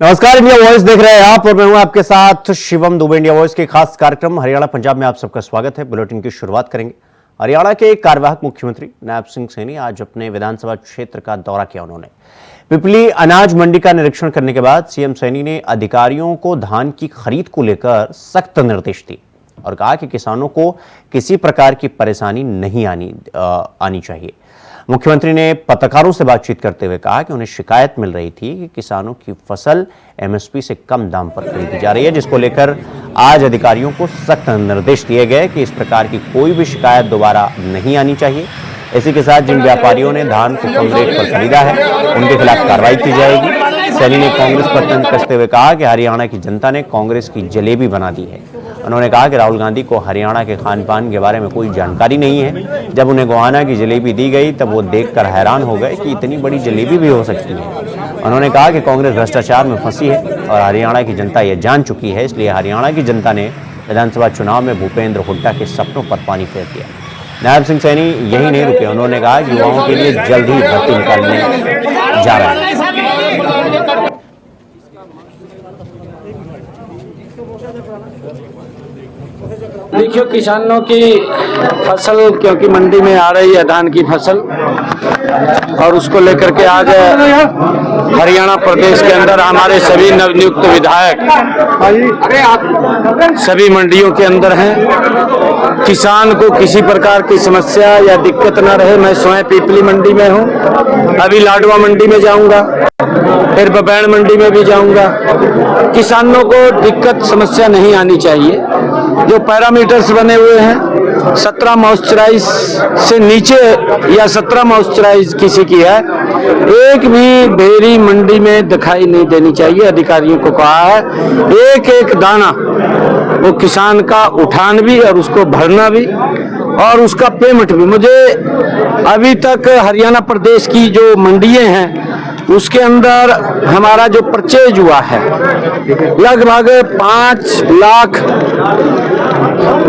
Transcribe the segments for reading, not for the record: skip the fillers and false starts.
नमस्कार, India voice देख रहे हैं आप और मैं हूं आपके साथ शिवम दुबे। इंडिया वॉइस के खास कार्यक्रम हरियाणा पंजाब में आप सबका स्वागत है। बुलेटिन की शुरुआत करेंगे। हरियाणा के कार्यवाहक मुख्यमंत्री नायब सिंह सैनी आज अपने विधानसभा क्षेत्र का दौरा किया। उन्होंने पिपली अनाज मंडी का निरीक्षण करने के बाद सीएम सैनी ने अधिकारियों को धान की खरीद को लेकर सख्त निर्देश दिए और कहा कि किसानों को किसी प्रकार की परेशानी नहीं आनी चाहिए। मुख्यमंत्री ने पत्रकारों से बातचीत करते हुए कहा कि उन्हें शिकायत मिल रही थी कि किसानों की फसल एमएसपी से कम दाम पर खरीदी जा रही है, जिसको लेकर आज अधिकारियों को सख्त निर्देश दिए गए कि इस प्रकार की कोई भी शिकायत दोबारा नहीं आनी चाहिए। इसी के साथ जिन व्यापारियों ने धान को कम रेट पर खरीदा है उनके खिलाफ कार्रवाई की जाएगी। सैनी ने कांग्रेस पर तंज कसते हुए कहा कि हरियाणा की जनता ने कांग्रेस की जलेबी बना दी है। उन्होंने कहा कि राहुल गांधी को हरियाणा के खान पान के बारे में कोई जानकारी नहीं है। जब उन्हें गोहाना की जलेबी दी गई तब वो देखकर हैरान हो गए कि इतनी बड़ी जलेबी भी हो सकती है। उन्होंने कहा कि कांग्रेस भ्रष्टाचार में फंसी है और हरियाणा की जनता ये जान चुकी है, इसलिए हरियाणा की जनता ने विधानसभा चुनाव में भूपेंद्र हुड्डा के सपनों पर पानी फेर दिया। नायब सिंह सैनी यही नहीं रुके। उन्होंने कहा कि युवाओं के लिए जल्द ही भर्ती निकालने जा रहे हैं। देखियो, किसानों की फसल क्योंकि मंडी में आ रही है धान की फसल, और उसको लेकर के आज हरियाणा प्रदेश के अंदर हमारे सभी नवनियुक्त विधायक सभी मंडियों के अंदर हैं। किसान को किसी प्रकार की समस्या या दिक्कत न रहे। मैं स्वयं पीपली मंडी में हूँ, अभी लाडवा मंडी में जाऊंगा, फिर बबैन मंडी में भी जाऊंगा। किसानों को दिक्कत समस्या नहीं आनी चाहिए। जो पैरामीटर्स बने हुए हैं 17 मॉइस्चराइज से नीचे या 17 मॉइस्चराइज किसी की है, एक भी ढेरी मंडी में दिखाई नहीं देनी चाहिए। अधिकारियों को कहा है एक एक दाना वो किसान का उठान भी और उसको भरना भी और उसका पेमेंट भी। मुझे अभी तक हरियाणा प्रदेश की जो मंडियां हैं उसके अंदर हमारा जो परचेज हुआ है लगभग 5 लाख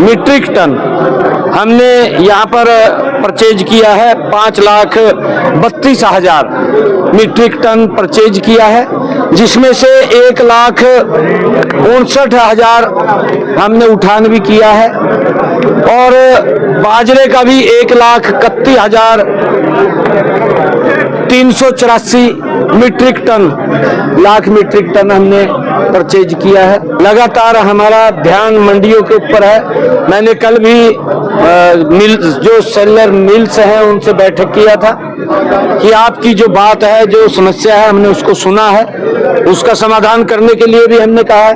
मीट्रिक टन हमने यहाँ पर परचेज किया है। 5,32,000 मीट्रिक टन परचेज किया है, जिसमें से 1,59,000 हमने उठान भी किया है और बाजरे का भी 1,31,384 मीट्रिक टन हमने परचेज किया है। लगातार हमारा ध्यान मंडियों के ऊपर है। मैंने कल भी जो सेलर मिल्स हैं उनसे बैठक किया था कि आपकी जो बात है, जो समस्या है, हमने उसको सुना है, उसका समाधान करने के लिए भी हमने कहा है।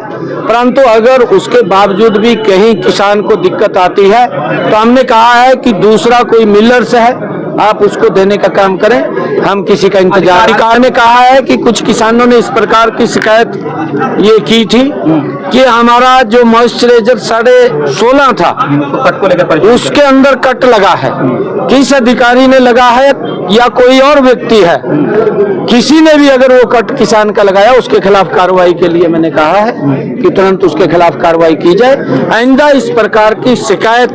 परंतु अगर उसके बावजूद भी कहीं किसान को दिक्कत आती है तो हमने कहा है कि दूसरा कोई मिलर्स है, आप उसको देने का काम करें, हम किसी का इंतजार। अधिकारी ने कहा है कि कुछ किसानों ने इस प्रकार की शिकायत ये की थी कि हमारा जो मॉइस्चराइजर 16.5 था उसके अंदर कट लगा है। किस अधिकारी ने लगा है या कोई और व्यक्ति है, किसी ने भी अगर वो कट किसान का लगाया उसके खिलाफ कार्रवाई के लिए मैंने कहा है कि तुरंत उसके खिलाफ कार्रवाई की जाए। आइंदा इस प्रकार की शिकायत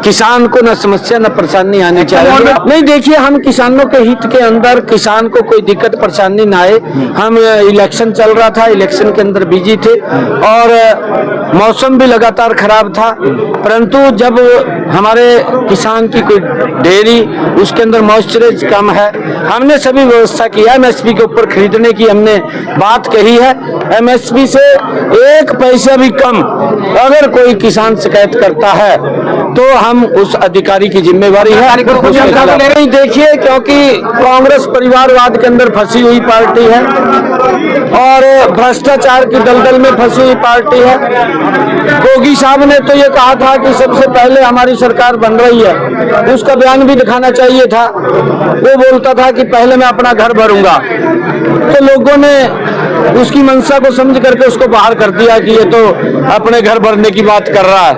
किसान को न समस्या न परेशानी आनी चाहिए। नहीं, देखिए, हम किसानों के हित के अंदर किसान को कोई दिक्कत परेशानी ना आए। हम इलेक्शन चल रहा था, इलेक्शन के अंदर बिजी थे और मौसम भी लगातार खराब था, परंतु जब हमारे किसान की कोई डेयरी उसके अंदर मॉइस्चराइज कम है, हमने सभी व्यवस्था की है। एमएसपी के ऊपर खरीदने की हमने बात कही है। एमएसपी से 1 पैसा भी कम अगर कोई किसान शिकायत करता है तो हम उस अधिकारी की जिम्मेवारी है। नहीं, देखिए, क्योंकि कांग्रेस परिवारवाद के अंदर फंसी हुई पार्टी है और भ्रष्टाचार की दलदल में फंसी हुई पार्टी है। योगी साहब ने तो ये कहा था कि सबसे पहले हमारी सरकार बन रही है, उसका बयान भी दिखाना चाहिए था। वो बोलता था कि पहले मैं अपना घर भरूंगा, तो लोगों ने उसकी मंशा को समझ करके उसको बाहर कर दिया कि ये तो अपने घर भरने की बात कर रहा है।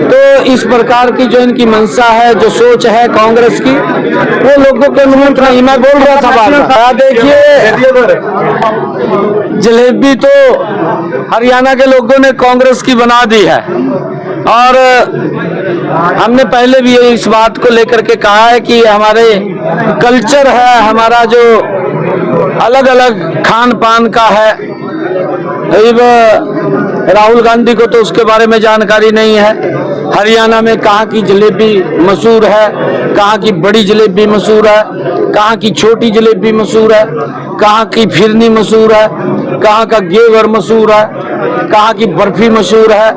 तो इस प्रकार की जो इनकी मंशा है, जो सोच है कांग्रेस की, वो लोगों के अनुमत नहीं। मैं बोल रहा था बार, देखिए, जलेबी तो हरियाणा के लोगों ने कांग्रेस की बना दी है और हमने पहले भी इस बात को लेकर के कहा है कि हमारे कल्चर है, हमारा जो अलग अलग खान पान का है, राहुल गांधी को तो उसके बारे में जानकारी नहीं है। हरियाणा में कहाँ की जलेबी मशहूर है, कहाँ की बड़ी जलेबी मशहूर है, कहाँ की छोटी जलेबी मशहूर है, कहाँ की फिरनी मशहूर है, कहाँ का घेवर मशहूर है, कहाँ की बर्फी मशहूर है,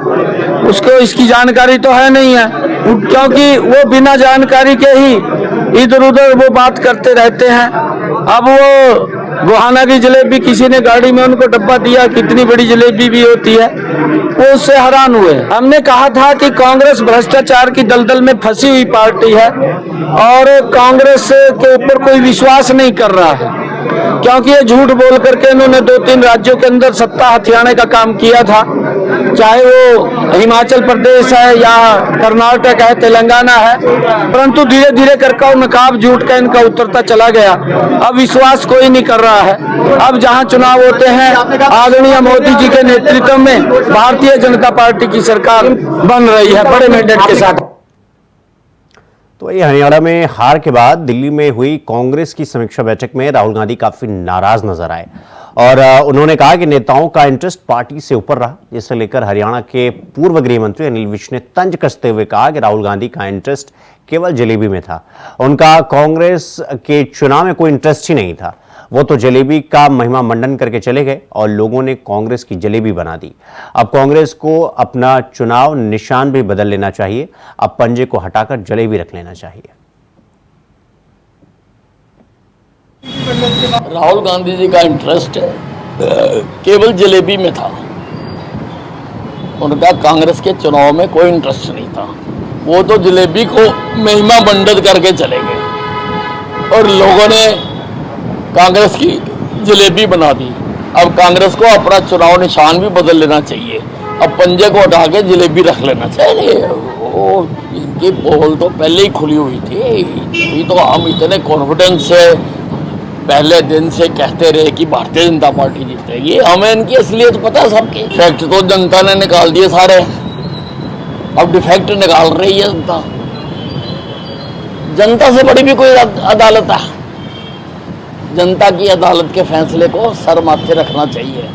उसको इसकी जानकारी तो है नहीं है, क्योंकि वो बिना जानकारी के ही इधर उधर वो बात करते रहते हैं। अब वो गोहाना की जलेबी किसी ने गाड़ी में उनको डब्बा दिया, कितनी बड़ी जलेबी भी होती है, वो उससे हैरान हुए। हमने कहा था कि कांग्रेस भ्रष्टाचार की दलदल में फंसी हुई पार्टी है और कांग्रेस के ऊपर कोई विश्वास नहीं कर रहा है, क्योंकि ये झूठ बोल करके इन्होंने 2-3 राज्यों के अंदर सत्ता हथियाने का काम किया था, चाहे वो हिमाचल प्रदेश है या कर्नाटक है, तेलंगाना है, परंतु धीरे धीरे करके नकाब झूठ का इनका उतरता चला गया। अब विश्वास कोई नहीं कर रहा है। अब जहां चुनाव होते हैं, आदरणीय मोदी जी के नेतृत्व में भारतीय जनता पार्टी की सरकार बन रही है बड़े मैंडेट के साथ। तो ये हरियाणा में हार के बाद दिल्ली में हुई कांग्रेस की समीक्षा बैठक में राहुल गांधी काफी नाराज नजर आए और उन्होंने कहा कि नेताओं का इंटरेस्ट पार्टी से ऊपर रहा, जिसे लेकर हरियाणा के पूर्व गृह मंत्री अनिल विज ने तंज कसते हुए कहा कि राहुल गांधी का इंटरेस्ट केवल जलेबी में था। उनका कांग्रेस के चुनाव में कोई इंटरेस्ट ही नहीं था, वो तो जलेबी का महिमा मंडन करके चले गए और लोगों ने कांग्रेस की जलेबी बना दी। अब कांग्रेस को अपना चुनाव निशान भी बदल लेना चाहिए, अब पंजे को हटाकर जलेबी रख लेना चाहिए। राहुल गांधी जी का इंटरेस्ट केवल जलेबी में था, उनका कांग्रेस के चुनाव में कोई इंटरेस्ट नहीं था, वो तो जलेबी को महिमा मंडित करके चले गए और लोगों ने कांग्रेस की जलेबी बना दी। अब कांग्रेस को अपना चुनाव निशान भी बदल लेना चाहिए, अब पंजे को हटा के जलेबी रख लेना चाहिए। वो इनकी पोल तो पहले ही खुली हुई थी, अभी तो हम इतने कॉन्फिडेंस से पहले दिन से कहते रहे कि भारतीय जनता पार्टी जीतेगी। हमें इनकी असलियत पता है सबकी। फैक्ट तो जनता ने निकाल दिए सारे, अब डिफेक्ट निकाल रही है जनता। जनता से बड़ी भी कोई अदालत है, जनता की अदालत के फैसले को सर माथे रखना चाहिए।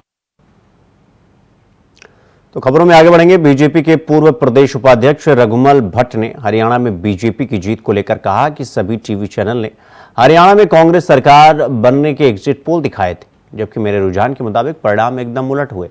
तो खबरों में आगे बढ़ेंगे। बीजेपी के पूर्व प्रदेश उपाध्यक्ष रघुमल भट्ट ने हरियाणा में बीजेपी की जीत को लेकर कहा कि सभी टीवी चैनल ने हरियाणा में कांग्रेस सरकार बनने के एग्जिट पोल दिखाए थे, जबकि मेरे रुझान के मुताबिक परिणाम एकदम उलट हुए।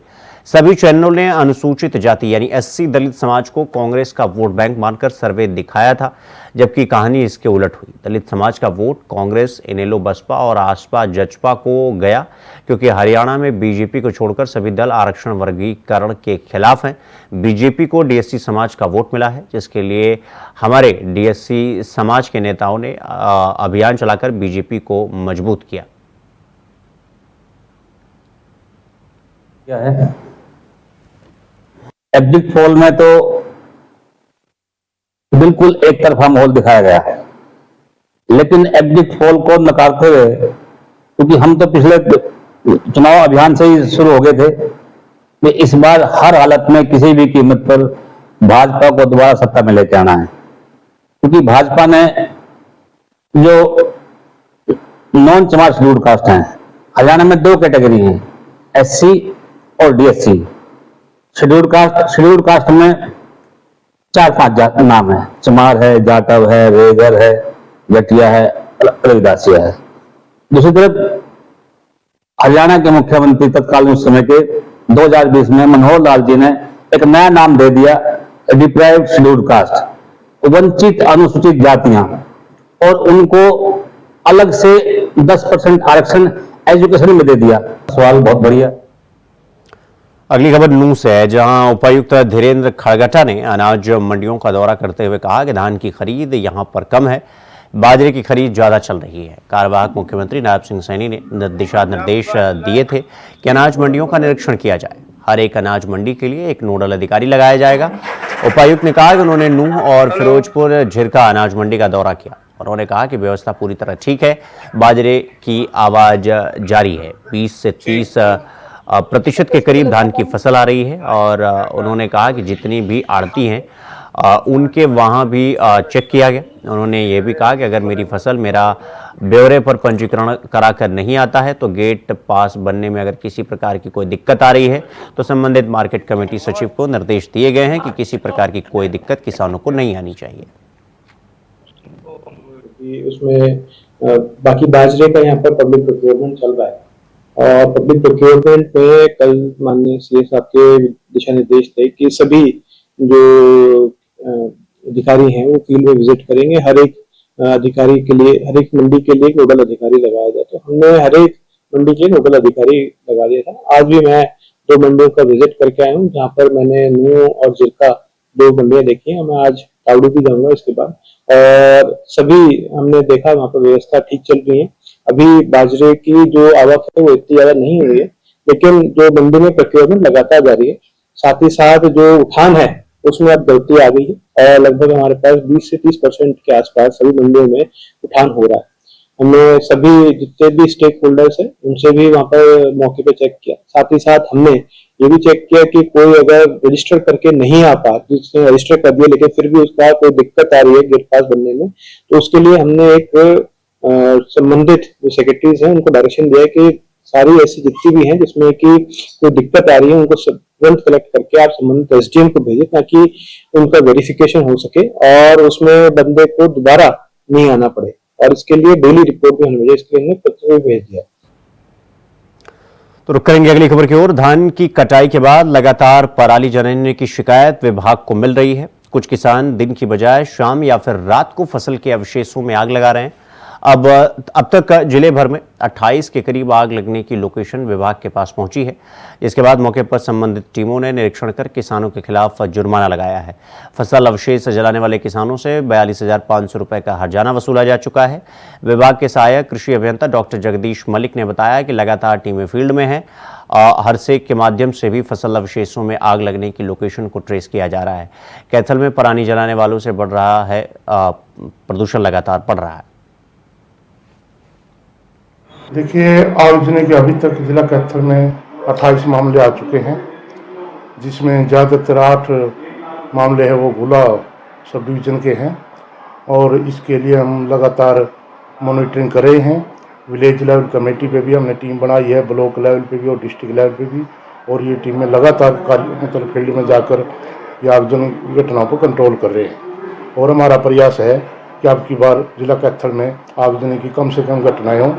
सभी चैनलों ने अनुसूचित जाति यानी एससी दलित समाज को कांग्रेस का वोट बैंक मानकर सर्वे दिखाया था, जबकि कहानी इसके उलट हुई। दलित समाज का वोट कांग्रेस, इनेलो, बसपा और आसपा जजपा को गया, क्योंकि हरियाणा में बीजेपी को छोड़कर सभी दल आरक्षण वर्गीकरण के खिलाफ हैं। बीजेपी को डीएससी समाज का वोट मिला है, जिसके लिए हमारे डीएससी समाज के नेताओं ने अभियान चलाकर बीजेपी को मजबूत किया। क्या है एग्जिट पोल में तो बिल्कुल एक तरफा माहौल दिखाया गया है, लेकिन एग्जिट पोल को नकारते हुए, क्योंकि हम तो पिछले चुनाव अभियान से ही शुरू हो गए थे कि इस बार हर हालत में किसी भी कीमत पर भाजपा को दोबारा सत्ता में लेके आना है, क्योंकि भाजपा ने जो नॉन चमार शेड्यूल्ड कास्ट हैं, हरियाणा में 2 कैटेगरी हैं, एससी और डीएससी। शेड्यूल्ड कास्ट में 4-5 नाम है, चमार है, जाटव है, रेगर है, जटिया है, रविदासिया है। दूसरी तरफ हरियाणा के मुख्यमंत्री तत्कालीन उस समय के 2020 में मनोहर लाल जी ने एक नया नाम दे दिया, डिप्राइव्ड शेड्यूल्ड कास्ट, वंचित अनुसूचित जातियां, और उनको अलग से 10% आरक्षण एजुकेशन में दे दिया। सवाल बहुत बढ़िया। अगली खबर नूंह से है, जहां उपायुक्त धीरेन्द्र खड़गटा ने अनाज मंडियों का दौरा करते हुए कहा कि धान की खरीद यहां पर कम है, बाजरे की खरीद ज्यादा चल रही है। कार्यवाहक मुख्यमंत्री नायब सिंह सैनी ने दिशा निर्देश दिए थे कि अनाज मंडियों का निरीक्षण किया जाए, हर एक अनाज मंडी के लिए एक नोडल अधिकारी लगाया जाएगा। उपायुक्त ने कहा कि उन्होंने नूंह और फिरोजपुर झिरका अनाज मंडी का दौरा किया। उन्होंने कहा कि व्यवस्था पूरी तरह ठीक है, बाजरे की आवाज जारी है, 20 से 30% के करीब धान की फसल आ रही है। और उन्होंने कहा कि जितनी भी आड़ती हैं उनके वहाँ भी चेक किया गया। उन्होंने ये भी कहा कि अगर मेरी फसल मेरा ब्यौरे पर पंजीकरण कराकर नहीं आता है तो गेट पास बनने में अगर किसी प्रकार की कोई दिक्कत आ रही है तो संबंधित मार्केट कमेटी सचिव को निर्देश दिए गए हैं कि किसी प्रकार की कोई दिक्कत किसानों को नहीं आनी चाहिए। उसमें बाकी बाजरे का यहाँ पर पब्लिक प्रोक्योरमेंट चल रहा है और पब्लिक प्रोक्योरमेंट में कल माननीय सीए साहब के दिशा निर्देश थे कि सभी जो अधिकारी हैं वो फील्ड में विजिट करेंगे। हर एक अधिकारी के लिए, हर एक मंडी के लिए नोडल अधिकारी लगाया जाए। तो हमने हर एक मंडी के लिए नोडल अधिकारी लगा दिया था। आज भी मैं 2 मंडियों का विजिट करके आया हूँ जहाँ पर मैंने नूह और जिरका 2 मंडियां देखी हैं। मैं आज तावड़ी भी जाऊंगा इसके बाद, और सभी हमने देखा वहाँ पर व्यवस्था ठीक चल रही है। अभी बाजरे की जो आवक है वो इतनी ज्यादा नहीं हुई है, लेकिन जो मंडी में प्रोक्योरमेंट लगातार जारी है। साथ ही साथ जो उठान है उसमें अब गलती आ गई है और लगभग हमारे पास 20 से 30% के आसपास सभी मंडियों में उठान हो रहा है। हमने सभी जितने भी स्टेक होल्डर्स है उनसे भी वहाँ पर मौके पे चेक किया। साथ ही साथ हमने ये भी चेक किया कि कोई अगर रजिस्टर करके नहीं आ पा, जिसने रजिस्टर कर दिया लेकिन फिर भी उसका कोई दिक्कत आ रही है गेट पास बनने में, तो उसके लिए हमने एक संबंधित जो सेक्रेटरीज हैं उनको डायरेक्शन दिया है कि सारी ऐसी जितनी भी हैं जिसमें कि कोई दिक्कत आ रही है उनको तुरंत कलेक्ट करके आप संबंधित एसडीएम को भेजें ताकि उनका वेरिफिकेशन हो सके और उसमें बंदे को दोबारा नहीं आना पड़े। और इसके लिए डेली रिपोर्ट भी हमें भेजे, इसके लिए हमने पत्र भी भेज दिया। तो रुक करेंगे अगली खबर की ओर। धान की कटाई के बाद लगातार पराली जलने की शिकायत विभाग को मिल रही है। कुछ किसान दिन की बजाय शाम या फिर रात को फसल के अवशेषों में आग लगा रहे हैं। अब तक जिले भर में 28 के करीब आग लगने की लोकेशन विभाग के पास पहुंची है, जिसके बाद मौके पर संबंधित टीमों ने निरीक्षण कर किसानों के खिलाफ जुर्माना लगाया है। फसल अवशेष जलाने वाले किसानों से 42,500 रुपए का हर्जाना वसूला जा चुका है। विभाग के सहायक कृषि अभियंता डॉक्टर जगदीश मलिक ने बताया कि लगातार टीमें फील्ड में हैं। हरसेक के माध्यम से भी फसल अवशेषों में आग लगने की लोकेशन को ट्रेस किया जा रहा है। कैथल में पराली जलाने वालों से बढ़ रहा है प्रदूषण, लगातार बढ़ रहा है। देखिए, आयोजन के अभी तक जिला कैथल में 28 मामले आ चुके हैं, जिसमें ज़्यादातर 8 मामले हैं वो गोला सब डिवीज़न के हैं और इसके लिए हम लगातार मॉनिटरिंग कर रहे हैं। विलेज लेवल कमेटी पे भी हमने टीम बनाई है, ब्लॉक लेवल पे भी और डिस्ट्रिक्ट लेवल पे भी, और ये टीमें लगातार मतलब फील्ड में जाकर ये आयोजन की घटनाओं को कंट्रोल कर रहे हैं। और हमारा प्रयास है कि अब की बार जिला कैथल में आयोजन की कम से कम घटनाएँ हों।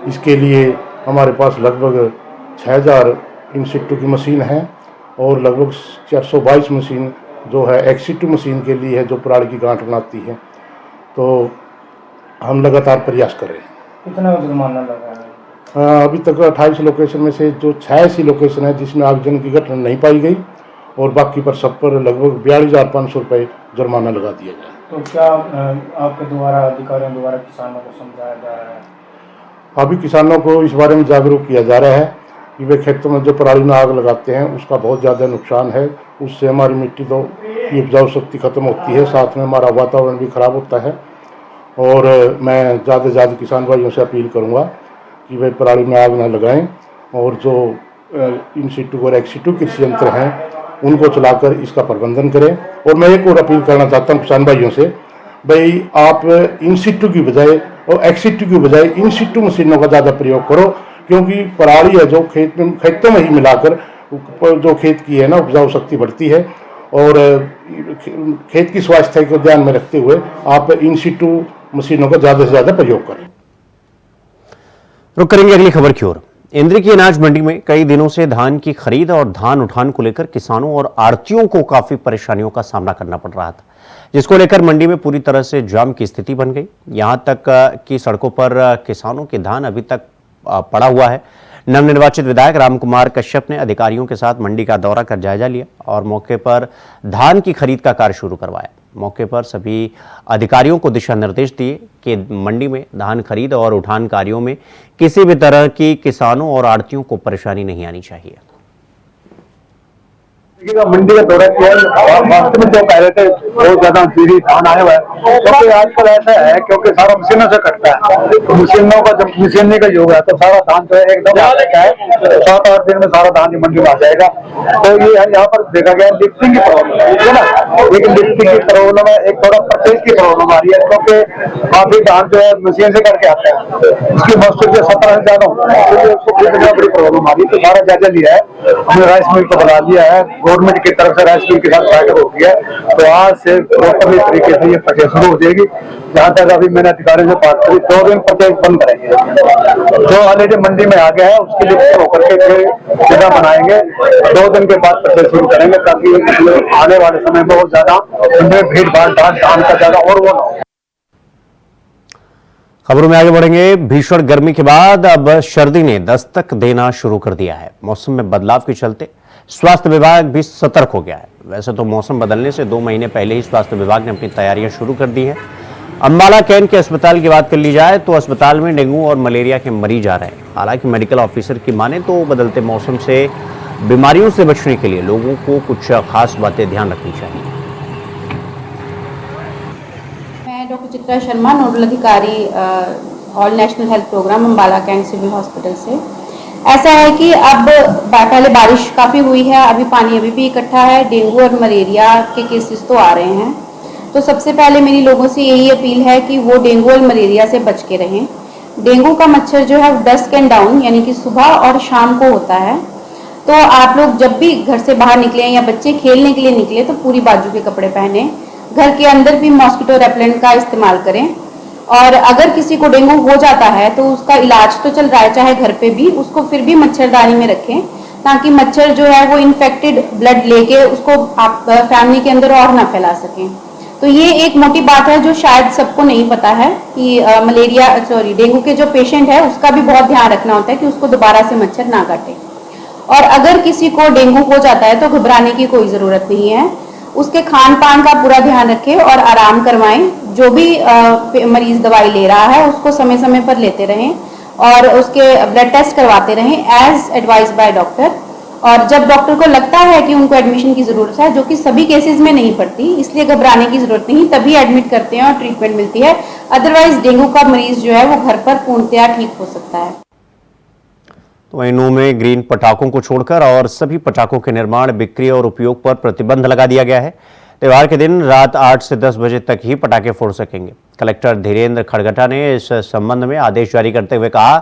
इसके लिए हमारे पास लगभग 6000 इन सिटू की मशीन है और लगभग 422 मशीन जो है एक्सिटू मशीन के लिए है, जो पराली की गांठ बनाती है। तो हम लगातार प्रयास कर रहे हैं। कितना जुर्माना लगा है? अभी तक 28 लोकेशन में से जो 86 लोकेशन है जिसमें आगजन की घटना नहीं पाई गई और बाकी पर सब पर लगभग 42,500 रुपये जुर्माना लगा दिया गया। तो क्या आपके द्वारा, अधिकारियों द्वारा किसानों को समझाया जा रहा है? अभी किसानों को इस बारे में जागरूक किया जा रहा है कि वे खेतों में जो पराली में आग लगाते हैं उसका बहुत ज़्यादा नुकसान है। उससे हमारी मिट्टी तो की उपजाऊ शक्ति खत्म होती है, साथ में हमारा वातावरण भी खराब होता है। और मैं ज़्यादा से ज़्यादा किसान भाइयों से अपील करूँगा कि वे पराली में आग न लगाएं और जो इन सिटू और एक्सिटू कृषि यंत्र हैं उनको चलाकर इसका प्रबंधन करें। और मैं एक और अपील करना चाहता हूँ किसान भाइयों से, भाई आप इन सिटू की बजाय और एक्सिटू की बजाय इन सिटू मशीनों का ज़्यादा प्रयोग करो, क्योंकि पराली है जो खेतों में ही मिलाकर जो खेत की है ना उपजाऊ शक्ति बढ़ती है। और खेत की स्वास्थ्य को ध्यान में रखते हुए आप इन सिटू मशीनों का ज़्यादा से ज़्यादा प्रयोग करें। रुक करेंगे अगली खबर की ओर। इंद्री की अनाज मंडी में कई दिनों से धान की खरीद और धान उठान को लेकर किसानों और आढ़तियों को काफी परेशानियों का सामना करना पड़ रहा था, जिसको लेकर मंडी में पूरी तरह से जाम की स्थिति बन गई। यहां तक कि सड़कों पर किसानों के धान अभी तक पड़ा हुआ है। नवनिर्वाचित विधायक रामकुमार कश्यप ने अधिकारियों के साथ मंडी का दौरा कर जायजा लिया और मौके पर धान की खरीद का कार्य शुरू करवाया। मौके पर सभी अधिकारियों को दिशा निर्देश दिए कि मंडी में धान खरीद और उठान कार्यों में किसी भी तरह की किसानों और आढ़तियों को परेशानी नहीं आनी चाहिए। मंडी का दौरा किया वास्तव में जो कह रहे थे बहुत ज्यादा पीढ़ी धान आया हुआ है, क्योंकि आजकल ऐसा है क्योंकि सारा मशीनों से कटता है, तो मशीनों का जब मशीनी का योग है तो सारा धान जो है एकदम आ जाता है, 7-8 दिन में सारा धान मंडी में आ जाएगा। तो ये है यहाँ पर देखा गया लिफ्टिंग की प्रॉब्लम है ना, एक लिफ्टिंग की प्रॉब्लम है, एक थोड़ा परचेज की प्रॉब्लम आ रही है, क्योंकि काफी धान जो है मशीन से करके आता है, उसकी मॉइस्चर जो 17 से ज्यादा होता है, तो उसको खरीदने में बड़ी प्रॉब्लम आ रही है। तो सारा जायजा लिया है हमने, राइस मिल को बुला लिया है, गवर्नमेंट की तरफ से राइस मिल के साथ बैठक हो गई है, तो आज से प्रॉपरली तरीके से ये परचेज शुरू हो जाएगी। जहाँ तक अभी मैंने अधिकारियों से बात करी, 2 दिन परचेज बंद करेंगे, जो ऑलरेडी मंडी में आ गया है उसके लिए होकर के जगह बनाएंगे, 2 दिन के बाद परचेज शुरू करेंगे, ताकि आने वाले समय में बहुत ज्यादा भीड़ भाड़ धान का ज्यादा और वो ना हो। खबरों में आगे बढ़ेंगे। भीषण गर्मी के बाद अब सर्दी ने दस्तक देना शुरू कर दिया है। मौसम में बदलाव के चलते स्वास्थ्य विभाग भी सतर्क हो गया है। वैसे तो मौसम बदलने से 2 महीने पहले ही स्वास्थ्य विभाग ने अपनी तैयारियां शुरू कर दी हैं। अंबाला कैंट के अस्पताल की बात कर ली जाए तो अस्पताल में डेंगू और मलेरिया के मरीज आ रहे हैं। हालांकि मेडिकल ऑफिसर की माने तो बदलते मौसम से बीमारियों से बचने के लिए लोगों को कुछ खास बातें ध्यान रखनी चाहिए। मैं डॉक्टर चित्रा शर्मा, नोडल अधिकारी all national health programme Ambala cantt civil hospital से। ऐसा है कि अब पहले बारिश काफ़ी हुई है, अभी पानी अभी भी इकट्ठा है, डेंगू और मलेरिया के केसेस तो आ रहे हैं। तो सबसे पहले मेरी लोगों से यही अपील है कि वो डेंगू और मलेरिया से बच के रहें। डेंगू का मच्छर जो है डस्क एंड डाउन यानी कि सुबह और शाम को होता है। तो आप लोग जब भी घर से बाहर निकले या बच्चे खेलने के लिए निकले तो पूरी बाजू के कपड़े पहने। घर के अंदर भी मॉस्किटो रेपेलेंट का इस्तेमाल करें। और अगर किसी को डेंगू हो जाता है तो उसका इलाज तो चल रहा है चाहे घर पे भी, उसको फिर भी मच्छरदानी में रखें ताकि मच्छर जो है वो इन्फेक्टेड ब्लड लेके उसको आप फैमिली के अंदर और ना फैला सकें। तो ये एक मोटी बात है जो शायद सबको नहीं पता है कि डेंगू के जो पेशेंट है उसका भी बहुत ध्यान रखना होता है कि उसको दोबारा से मच्छर ना काटे। और अगर किसी को डेंगू हो जाता है तो घबराने की कोई ज़रूरत नहीं है। उसके खान पान का पूरा ध्यान रखें और आराम करवाएं। जो भी मरीज दवाई ले रहा है उसको समय समय पर लेते रहें और उसके ब्लड टेस्ट करवाते रहें एज एडवाइज बाय डॉक्टर। और जब डॉक्टर को लगता है कि उनको एडमिशन की ज़रूरत है, जो कि सभी केसेस में नहीं पड़ती, इसलिए घबराने की ज़रूरत नहीं, तभी एडमिट करते हैं और ट्रीटमेंट मिलती है। अदरवाइज डेंगू का मरीज जो है वो घर पर पूर्णतया ठीक हो सकता है। तो वहीं नूंह में ग्रीन पटाखों को छोड़कर और सभी पटाखों के निर्माण, बिक्री और उपयोग पर प्रतिबंध लगा दिया गया है। त्योहार के दिन रात 8 से 10 बजे तक ही पटाखे फोड़ सकेंगे। कलेक्टर धीरेन्द्र खड़गटा ने इस संबंध में आदेश जारी करते हुए कहा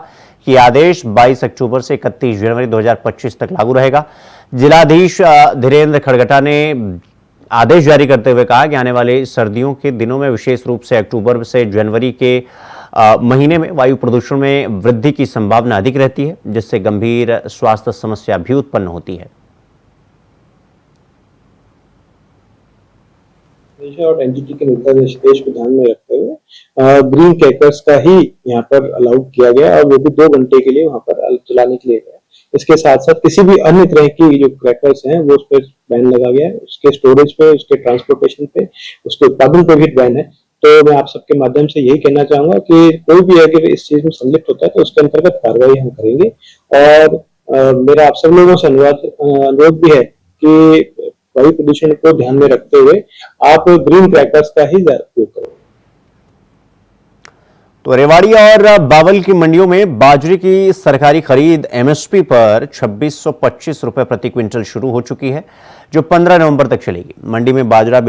कि आदेश 22 अक्टूबर से 31 जनवरी 2025 तक लागू रहेगा। जिलाधीश धीरेन्द्र खड़गटा ने आदेश जारी करते हुए कहा कि आने वाले सर्दियों के दिनों में विशेष रूप से अक्टूबर से जनवरी के महीने में वायु प्रदूषण में वृद्धि की संभावना अधिक रहती है, जिससे गंभीर स्वास्थ्य समस्या भी उत्पन्न होती है। और एनजीटी के निर्देश को ध्यान में रखते हुए ग्रीन क्रैकर्स का ही यहाँ पर अलाउ किया गया और वो भी 2 घंटे के लिए वहाँ पर चलाने के लिए गया। इसके साथ साथ किसी भी अन्य तरह की जो क्रैकर्स हैं वो उस पर बैन लगा गया है, उसके स्टोरेज पे, उसके ट्रांसपोर्टेशन पे, उसके उत्पादन पे भी बैन है। तो मैं आप सबके माध्यम से यही कहना चाहूंगा कि कोई भी अगर इस चीज में संलिप्त होता है तो उसके अंतर्गत कार्रवाई हम करेंगे। और मेरा आप सब लोगों से अनुरोध भी है कि वायु प्रदूषण को ध्यान में रखते हुए आप ग्रीन क्रैकर्स का ही उपयोग करें। तो रेवाड़ी और बावल की मंडियों में बाजरे की सरकारी खरीद एमएसपी पर 2625 रुपए प्रति क्विंटल शुरू हो चुकी है, जो 15 नवंबर तक चलेगी। मंडी में बाजरा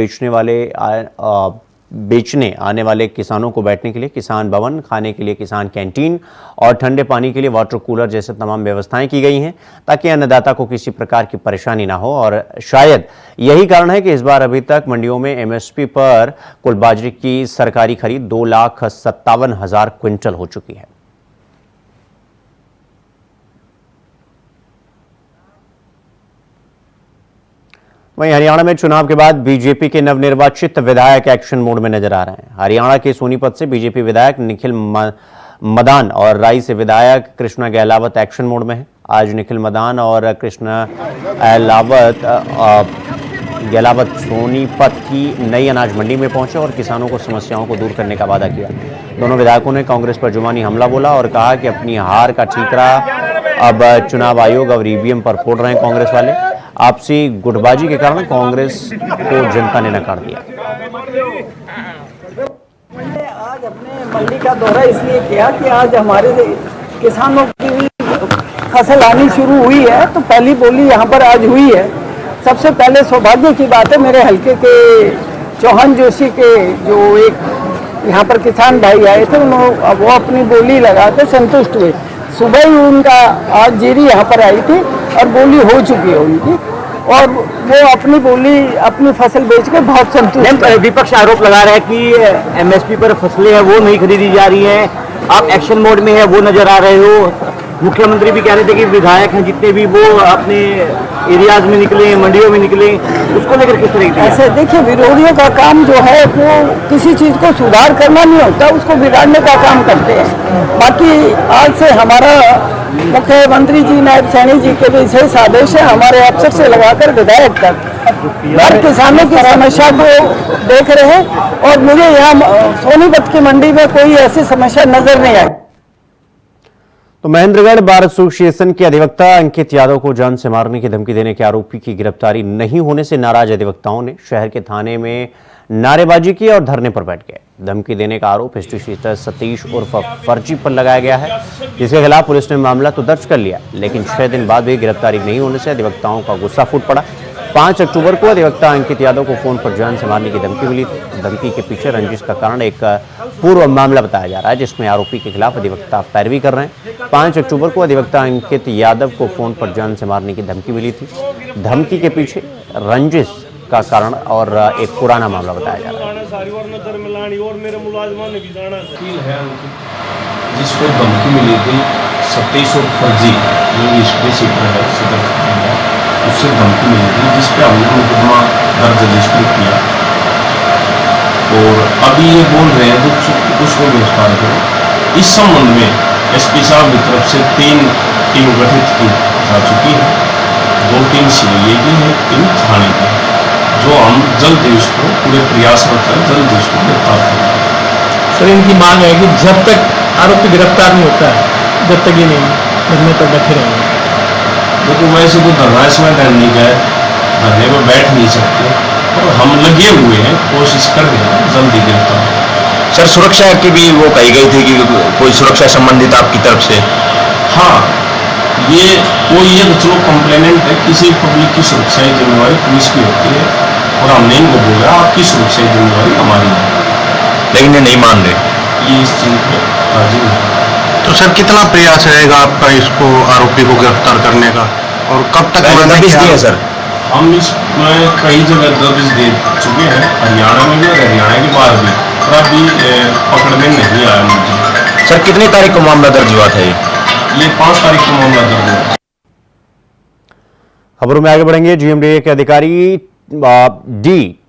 बेचने आने वाले किसानों को बैठने के लिए किसान भवन, खाने के लिए किसान कैंटीन और ठंडे पानी के लिए वाटर कूलर जैसे तमाम व्यवस्थाएं की गई हैं ताकि अन्नदाता को किसी प्रकार की परेशानी ना हो। और शायद यही कारण है कि इस बार अभी तक मंडियों में एमएसपी पर कुल बाजरे की सरकारी खरीद 2,57,000 क्विंटल हो चुकी है। वहीं हरियाणा में चुनाव के बाद बीजेपी के नवनिर्वाचित विधायक एक्शन मोड में नजर आ रहे हैं। हरियाणा के सोनीपत से बीजेपी विधायक निखिल मदान और राई से विधायक कृष्णा गहलावत एक्शन मोड में हैं। आज निखिल मदान और कृष्णा गहलावत सोनीपत की नई अनाज मंडी में पहुंचे और किसानों को समस्याओं को दूर करने का वादा किया। दोनों विधायकों ने कांग्रेस पर जुबानी हमला बोला और कहा कि अपनी हार का ठीकरा अब चुनाव आयोग और ईवीएम पर फोड़ रहे हैं कांग्रेस वाले। आपसी गुटबाजी के कारण कांग्रेस को जनता ने नकार दिया। मैंने आज अपने मंडी का दौरा इसलिए किया कि आज हमारे किसानों की फसल आनी शुरू हुई है, तो पहली बोली यहाँ पर आज हुई है। सबसे पहले सौभाग्य की बात है, मेरे हल्के के चौहान जोशी के जो एक यहाँ पर किसान भाई आए थे, उन्होंने वो अपनी बोली लगा के संतुष्ट हुए। सुबह ही उनका आज जीरी यहाँ पर आई थी और बोली हो चुकी है उनकी, और वो अपनी बोली अपनी फसल बेच के बहुत संतुष्ट है। विपक्ष आरोप लगा रहा है कि एमएसपी पर फसलें हैं वो नहीं खरीदी जा रही हैं, आप एक्शन मोड में है वो नजर आ रहे हो। मुख्यमंत्री भी कह रहे थे कि विधायक हैं जितने भी वो अपने एरियाज में निकले, मंडियों में निकले, उसको लेकर किस तरह की? ऐसे देखिए, विरोधियों का काम जो है वो किसी चीज को सुधार करना नहीं होता, उसको बिगाड़ने का काम करते हैं। बाकी आज से हमारा मुख्यमंत्री जी, नायब सैनी जी के विशेष आदेश है, हमारे अफसर से लगाकर विधायक तक हर किसानों की समस्या को देख रहे हैं, और मुझे यहाँ सोनीपत की मंडी में कोई ऐसी समस्या नजर नहीं आई। तो महेंद्रगढ़ बार एसोसिएशन के अधिवक्ता अंकित यादव को जान से मारने की धमकी देने के आरोपी की गिरफ्तारी नहीं होने से नाराज अधिवक्ताओं ने शहर के थाने में नारेबाजी की और धरने पर बैठ गए। धमकी देने का आरोप हिस्ट्री शीटर सतीश उर्फ फर्जी पर लगाया गया है, जिसके खिलाफ पुलिस ने मामला तो दर्ज कर लिया, लेकिन 6 दिन बाद भी गिरफ्तारी नहीं होने से अधिवक्ताओं का गुस्सा फूट पड़ा। 5 अक्टूबर को अधिवक्ता अंकित यादव को फोन पर जान से मारने की धमकी मिली थी। धमकी के पीछे रंजिश का कारण एक पूर्व मामला बताया जा रहा है, जिसमें आरोपी के खिलाफ अधिवक्ता पैरवी कर रहे हैं। 5 अक्टूबर को अधिवक्ता अंकित यादव को फोन पर जान से मारने की धमकी मिली थी। धमकी के पीछे रंजिश का कारण और एक पुराना मामला बताया जा रहा है। जिसको धमकी मिली थी सतीश और फर्जी जो हिस्ट्री शीटर है सदर खंडा, उससे धमकी मिली थी, जिस पे हमने मुकदमा दर्ज रजिस्टर किया। और अभी ये बोल रहे हैं तो उसको गिरफ्तार करो। इस संबंध में एसपी साहब की तरफ से 3 टीम गठित की जा चुकी है, 2 टीम सीआईए की है, 3 थाने की, जो हम जल्द ही उसको पूरे प्रयासरत है, जल्द ही उसको गिरफ्तार करेंगे। सर, इनकी मांग है कि जब तक आरोपी गिरफ्तार नहीं होता है जब तक ये नहीं धरने पर बैठे रहेंगे। देखो, वैसे तो धरना इसमें नहीं गए, धरने पर बैठ नहीं सकते, और हम लगे हुए हैं, कोशिश कर रहे हैं जल्दी गिरफ्तार। सर, सुरक्षा की भी वो कही गई थी कि कोई सुरक्षा संबंधित आपकी तरफ से? हाँ, ये कोई एक चलो कंप्लेनेंट है, किसी पब्लिक की सुरक्षा की जिम्मेवारी पुलिस की होती है, और हमने इनको बोला आपकी सुरक्षा की जिम्मेवारी हमारी है, लेकिन ये नहीं मान रहे, ये इस चीज पे राजी नहीं। तो सर, कितना प्रयास रहेगा आपका इसको आरोपी को गिरफ्तार करने का, और कब तक है सर? हम इसमें कई जगह दर्ज दे चुके हैं, हरियाणा में भी और हरियाणा के बाहर भी, और अभी पकड़ में नहीं आया मुझे। सर, कितनी तारीख को मामला दर्ज हुआ था? ये 5 तारीख को मामला दर्ज हुआ। खबरों में आगे बढ़ेंगे। जीएमडीए के अधिकारी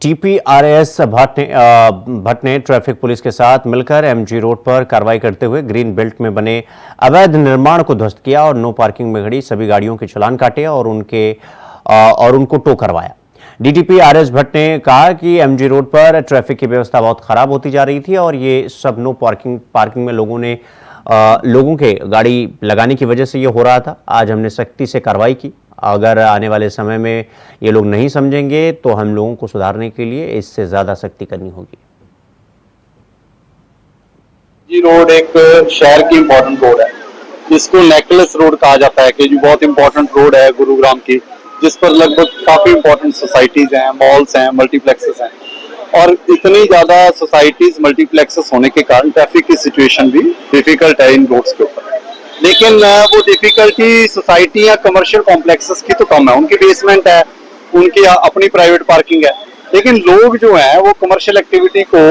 टीपीआरएस भट्ट ने ट्रैफिक पुलिस के साथ मिलकर एमजी रोड पर कार्रवाई करते हुए ग्रीन बेल्ट में बने अवैध निर्माण को ध्वस्त किया और नो पार्किंग में खड़ी सभी गाड़ियों के चालान काटे और उनको टो करवाया। डीटीपी आरएस भट्ट ने कहा कि एमजी रोड पर ट्रैफिक की व्यवस्था बहुत खराब होती जा रही थी और ये सब नो पार्किंग में लोगों के गाड़ी लगाने की वजह से ये हो रहा था। आज हमने सख्ती से कार्रवाई की, अगर आने वाले समय में ये लोग नहीं समझेंगे तो हम लोगों को सुधारने के लिए इससे ज्यादा सख्ती करनी होगी। जी रोड एक शहर की इम्पोर्टेंट रोड है, जिसको नेकलेस रोड कहा जाता है, कि जो बहुत इम्पोर्टेंट रोड है गुरुग्राम की, जिस पर लगभग काफी इम्पोर्टेंट सोसाइटीज हैं, मॉल्स हैं, मल्टीप्लेक्सेस हैं, और इतनी ज्यादा सोसाइटीज मल्टीप्लेक्सेस होने के कारण ट्रैफिक की सिचुएशन भी डिफिकल्ट है इन रोड्स के ऊपर। लेकिन वो डिफिकल्टी सोसाइटी या कमर्शियल कॉम्प्लेक्सेस की तो कम है, उनकी बेसमेंट है, उनकी अपनी प्राइवेट पार्किंग है, लेकिन लोग जो हैं वो कमर्शियल एक्टिविटी को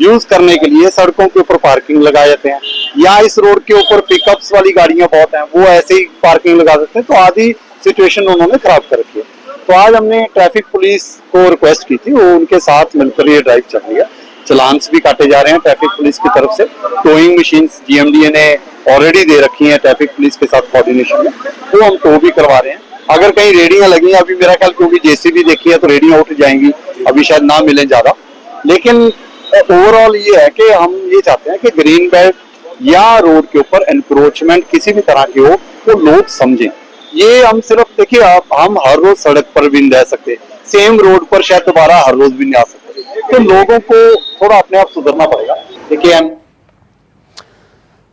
यूज करने के लिए सड़कों के ऊपर पार्किंग लगा जाते हैं, या इस रोड के ऊपर पिकअप्स वाली गाड़ियां बहुत हैं, वो ऐसे ही पार्किंग लगा देते हैं, तो आधी सिचुएशन उन्होंने खराब कर रखी है। तो आज हमने ट्रैफिक पुलिस को रिक्वेस्ट की थी, वो उनके साथ मिलकर ये ड्राइव चल रही है, चलान्स भी काटे जा रहे हैं ट्रैफिक पुलिस की तरफ से, टोइंग मशीन्स जीएमडीए ने ऑलरेडी दे रखी हैं ट्रैफिक पुलिस के साथ कोऑर्डिनेशन में, वो हम टो भी करवा रहे हैं। अगर कहीं रेडियां लगी हैं, अभी मेरा ख्याल क्योंकि जेसीबी देखी है तो रेडियां उठ जाएंगी, अभी शायद ना मिले ज्यादा, लेकिन ओवरऑल ये है कि हम ये चाहते हैं कि ग्रीन बेल्ट या रोड के ऊपर एनक्रोचमेंट किसी भी तरह की हो तो लोग समझें। ये हम सिर्फ देखिए, हम हर रोज सड़क पर भी नहीं रह सकते, सेम रोड पर शायद दोबारा हर रोज भी नहीं आ सकते, तो लोगों को थोड़ा अपने आप सुधरना पड़ेगा। देखिए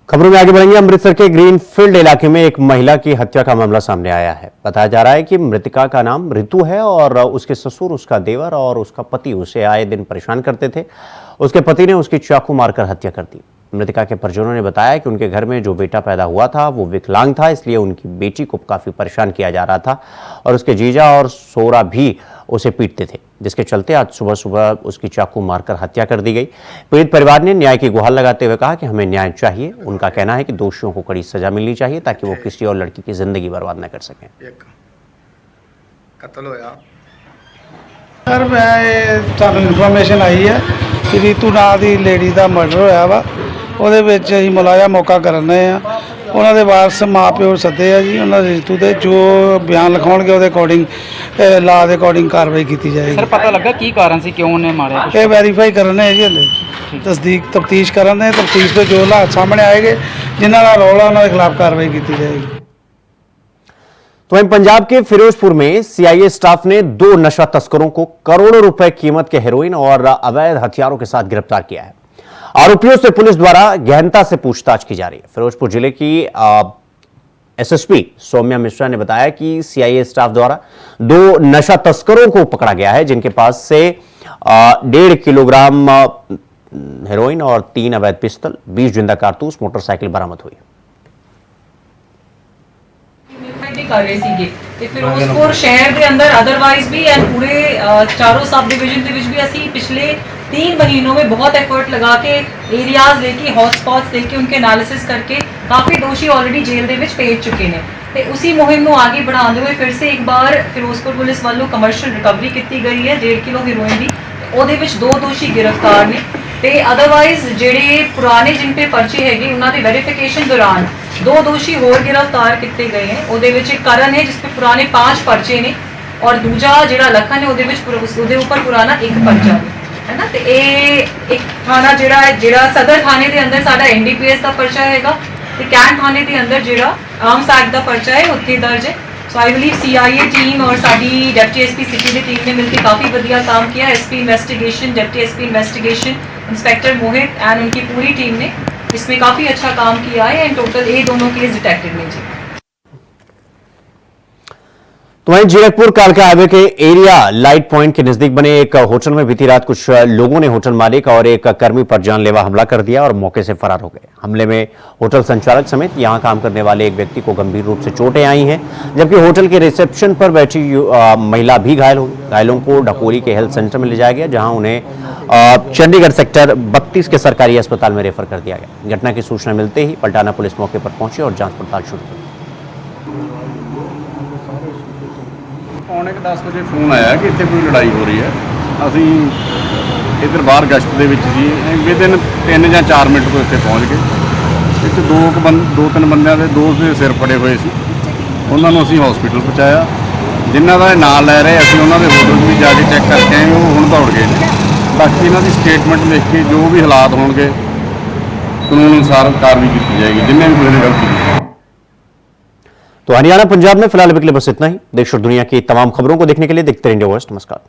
खबरों में आगे बढ़ेंगे। अमृतसर के ग्रीनफील्ड इलाके में एक महिला की हत्या का मामला सामने आया है। बताया जा रहा है कि मृतका का नाम रितु है और उसके ससुर, उसका देवर और उसका पति उसे आए दिन परेशान करते थे। उसके पति ने उसकी चाकू मारकर हत्या कर दी। मृतका के परिजनों ने बताया कि उनके घर में जो बेटा पैदा हुआ था वो विकलांग था, इसलिए उनकी बेटी को काफी परेशान किया जा रहा था और उसके जीजा और सोरा भी उसे पीटते थे, जिसके चलते आज सुबह सुबह उसकी चाकू मारकर हत्या कर दी गई। पीड़ित परिवार ने न्याय की गुहार लगाते हुए कहा कि हमें न्याय चाहिए। उनका कहना है कि दोषियों को कड़ी सजा मिलनी चाहिए ताकि वो किसी और लड़की की जिंदगी बर्बाद न कर सकें। कत्ल होया सर मैं सानू इन्फॉर्मेशन आई है कि रीतू नाम की लेडी का मर्डर होया वा। ਉਹਦੇ ਵਿੱਚ ਅਸੀਂ ਮੁਲਾਜ਼ਾ ਮੌਕਾ ਕਰਨੇ ਆ। ਉਹਨਾਂ ਦੇ ਵਾਰਸ ਮਾਪਿਓ ਸੱਦੇ ਆ ਜੀ। ਉਹਨਾਂ ਦੇ ਰੀਤੂ ਦੇ ਜੋ ਬਿਆਨ ਲਿਖਾਉਣਗੇ ਉਹਦੇ ਅਕੋਰਡਿੰਗ ਲਾ ਦੇ ਅਕੋਰਡਿੰਗ ਕਾਰਵਾਈ ਕੀਤੀ ਜਾਏਗੀ। ਸਰ ਪਤਾ ਲੱਗਾ ਕੀ ਕਾਰਨ ਸੀ ਕਿਉਂ ਉਹਨੇ ਮਾਰਿਆ? ਇਹ ਵੈਰੀਫਾਈ ਕਰਨੇ ਹੈ ਜੀ, ਹਲੇ ਤਸਦੀਕ ਤਫਤੀਸ਼ ਕਰਨ ਦੇ। ਤਫਤੀਸ਼ ਤੋਂ ਜੋ ਹਾਲਾਤ ਸਾਹਮਣੇ ਆਏਗੇ, ਜਿਨ੍ਹਾਂ ਦਾ ਰੌਲਾ ਉਹਨਾਂ ਦੇ ਖਿਲਾਫ ਕਾਰਵਾਈ ਕੀਤੀ ਜਾਏਗੀ। तो वहीं पंजाब के फिरोजपुर में सीआईए स्टाफ ने 2 नशा तस्करों को करोड़ों रुपए कीमत के हेरोइन और अवैध हथियारों के साथ गिरफ्तार किया है। आरोपियों से पुलिस द्वारा गहनता से पूछताछ की जा रही है। फिरोजपुर जिले की एसएसपी सौम्या मिश्रा ने बताया कि सीआईए स्टाफ द्वारा 2 नशा तस्करों को पकड़ा गया है, जिनके पास से 1.5 किलोग्राम हेरोइन और 3 अवैध पिस्टल, 20 जिंदा कारतूस, मोटरसाइकिल बरामद हुई। कर रहे ਸੀਗੇ ਤੇ ਫਿਰੋਜ਼ਪੁਰ ਸ਼ਹਿਰ ਦੇ अंदर अदरवाइज भी एंड पूरे चारों सब डिवीजन ਦੇ ਵਿੱਚ भी ਅਸੀਂ पिछले 3 महीनों में बहुत एफर्ट लगा के एरियाज लेके हॉटस्पॉट्स लेके उनके एनालिसिस करके काफ़ी दोषी ऑलरेडी जेल ਦੇ ਵਿੱਚ ਭੇਜ ਚੁੱਕੇ ਨੇ ਤੇ ਉसी ਮੁਹਿੰਮ ਨੂੰ आगे बढ़ाते हुए फिर से एक बार ਫਿਰੋਜ਼ਪੁਰ ਪੁਲਿਸ ਵੱਲੋਂ ਕਮਰਸ਼ੀਅਲ ਰਿਕਵਰੀ ਕੀਤੀ ਗਈ ਹੈ 1.5 किलो ਹੀਰੋਇਨ ਦੀ। ਉਹਦੇ ਵਿੱਚ 2 ਦੋਸ਼ੀ गिरफ्तार ਨੇ ਤੇ अदरवाइज ਜਿਹੜੇ ਪੁਰਾਣੇ ਜਿਨ ਤੇ ਪਰਚੇ ਹੈਗੇ ਉਹਨਾਂ ਦੀ ਵੈਰੀਫਿਕੇਸ਼ਨ ਦੌਰਾਨ 2 दोषी होर गिरफ्तार किए गए हैं। ਉਹਦੇ ਵਿੱਚ ਇੱਕ ਕਰਨ है जिसपे पुराने 5 पर्चे ने और दूजा ਜਿਹੜਾ लखन है ਉਹਦੇ ਵਿੱਚ ਉਹਦੇ ਉੱਪਰ पुराना 1 पर्चा है ना। ਤੇ ਇਹ ਇੱਕ ਥਾਣਾ ਜਿਹੜਾ ਸਦਰ ਥਾਣੇ ਦੇ ਅੰਦਰ ਸਾਡਾ एनडीपीएस ਦਾ पर्चा ਹੈਗਾ ਤੇ ਕੈਂਟ ਥਾਣੇ ਦੇ ਅੰਦਰ ਜਿਹੜਾ ਆਰਮਸ ਐਕਟ ਦਾ पर्चा है ਉੱਥੇ ਦਰਜ है। सो आई बिलीव सीआईए टीम और साडी डिप्टी एसपी सिटी की टीम ने मिलकर काफ़ी बढ़िया काम किया। SP investigation, deputy SP investigation, inspector Mohit and उनकी पूरी टीम ने इसमें काफ़ी अच्छा काम किया है एंड टोटल ये दोनों केस डिटेक्टेड में जी। तो वहीं जीरकपुर कालका हाईवे के एरिया लाइट पॉइंट के नजदीक बने एक होटल में बीती रात कुछ लोगों ने होटल मालिक और एक कर्मी पर जानलेवा हमला कर दिया और मौके से फरार हो गए। हमले में होटल संचालक समेत यहां काम करने वाले एक व्यक्ति को गंभीर रूप से चोटें आई हैं, जबकि होटल के रिसेप्शन पर बैठी महिला भी घायल हो गई। घायलों को ढकोली के हेल्थ सेंटर में ले जाया गया, जहां उन्हें चंडीगढ़ सेक्टर 32 के सरकारी अस्पताल में रेफर कर दिया गया। घटना की सूचना मिलते ही पलटाना पुलिस मौके पर पहुंची और जांच पड़ताल शुरू की। पौने 10 बजे फोन आया कि इतने कोई लड़ाई हो रही है। असी इधर बाहर गश्त दे विच जी विदिन 3 ਜਾਂ 4 मिनट को इतने पहुँच गए। इतने 2-3 बंदिਆਂ ਦੇ 2 ਦੇ ਸਿਰ ਫੜੇ ਹੋਏ ਸੀ, ਉਹਨਾਂ ਨੂੰ ਅਸੀਂ ਹਸਪੀਟਲ ਪਹੁੰਚਾਇਆ। ਜਿਨ੍ਹਾਂ ਦਾ ਨਾਂ ਲੈ ਰਹੇ ਅਸੀਂ ਉਹਨਾਂ ਦੇ ਹੋਟਲ ਵੀ ਜਾ ਕੇ ਚੈੱਕ ਕਰਕੇ ਆਏ, ਉਹ ਹੁਣ ਦੌੜ गए ਨੇ। ਬਾਕੀ ਇਹਨਾਂ ਦੀ ਸਟੇਟਮੈਂਟ ਲਿਖ ਕੇ ਜੋ ਵੀ ਹਾਲਾਤ ਹੋਣਗੇ ਕਾਨੂੰਨ ਅਨੁਸਾਰ ਕਾਰਵਾਈ ਕੀਤੀ ਜਾਏਗੀ, ਜਿੰਨੇ ਵੀ ਕੋਈ ਗਲਤੀ है। तो हरियाणा पंजाब में फिलहाल अभी के लिए बस इतना ही। देश और दुनिया की तमाम खबरों को देखने के लिए देखते रहिए इंडिया वॉइस। नमस्कार।